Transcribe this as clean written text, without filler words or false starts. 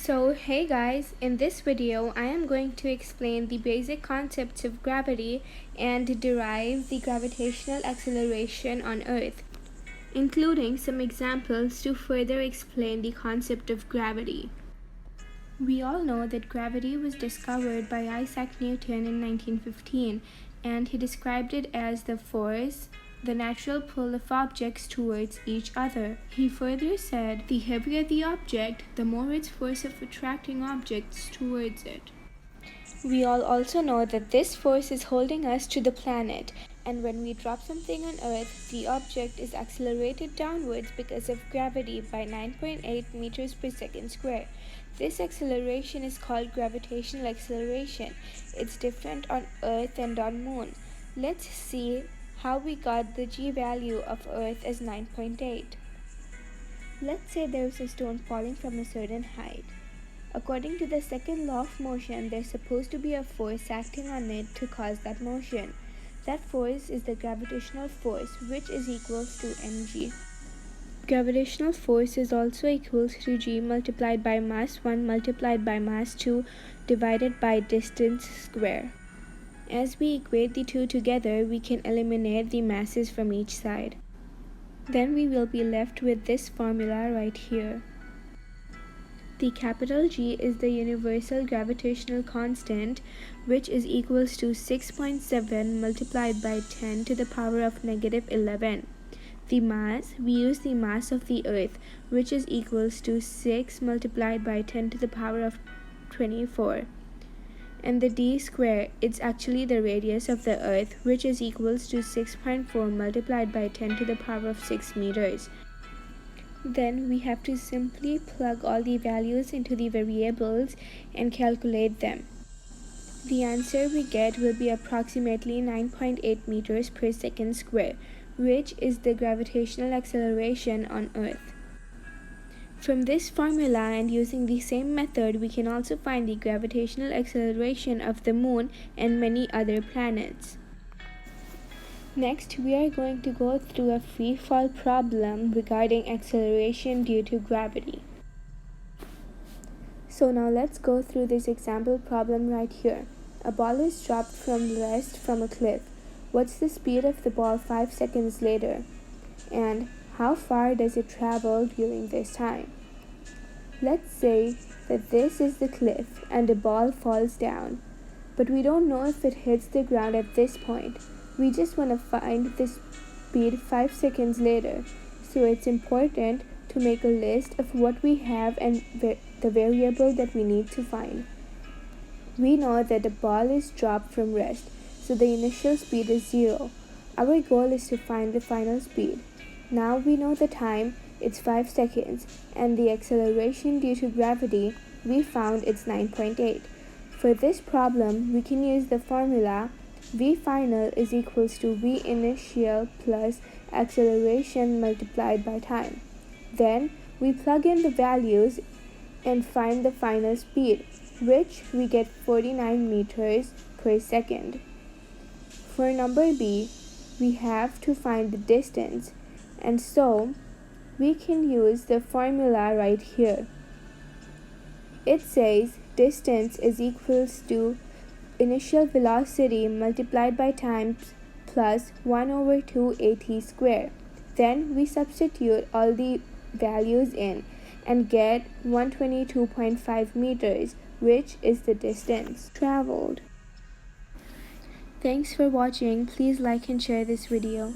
So hey guys, in this video I am going to explain the basic concepts of gravity and derive the gravitational acceleration on Earth, including some examples to further explain the concept of gravity. We all know that gravity was discovered by Isaac Newton in 1915, and he described it as the force, the natural pull of objects towards each other. He further said, the heavier the object, the more its force of attracting objects towards it. We all also know that this force is holding us to the planet, and when we drop something on Earth, the object is accelerated downwards because of gravity by 9.8 meters per second square. This acceleration is called gravitational acceleration. It's different on Earth and on Moon. Let's see how we got the g value of Earth as 9.8. Let's say there's a stone falling from a certain height. According to the second law of motion, there's supposed to be a force acting on it to cause that motion. That force is the gravitational force, which is equals to mg. Gravitational force is also equals to g multiplied by mass 1 multiplied by mass 2 divided by distance square. As we equate the two together, we can eliminate the masses from each side. Then we will be left with this formula right here. The capital G is the universal gravitational constant, which is equals to 6.7 multiplied by 10 to the power of negative 11. The mass, we use the mass of the Earth, which is equals to 6 multiplied by 10 to the power of 24. And the d square, it's actually the radius of the Earth, which is equals to 6.4 multiplied by 10 to the power of 6 meters. Then we have to simply plug all the values into the variables and calculate them. The answer we get will be approximately 9.8 meters per second square, which is the gravitational acceleration on Earth. From this formula and using the same method, we can also find the gravitational acceleration of the Moon and many other planets. Next, we are going to go through a free fall problem regarding acceleration due to gravity. So now let's go through this example problem right here. A ball is dropped from rest from a cliff. What's the speed of the ball 5 seconds later? And how far does it travel during this time? Let's say that this is the cliff and a ball falls down, but we don't know if it hits the ground at this point. We just want to find the speed 5 seconds later, so it's important to make a list of what we have and the variable that we need to find. We know that the ball is dropped from rest, so the initial speed is 0. Our goal is to find the final speed. Now we know the time, it's 5 seconds, and the acceleration due to gravity, we found it's 9.8. For this problem, we can use the formula v final is equals to v initial plus acceleration multiplied by time. Then we plug in the values and find the final speed, which we get 49 meters per second. For number b, we have to find the distance, and so we can use the formula right here. It says distance is equals to initial velocity multiplied by time plus 1 over 2 at square. Then we substitute all the values in and get 122.5 meters, which is the distance traveled. Thanks for watching. Please like and share this video.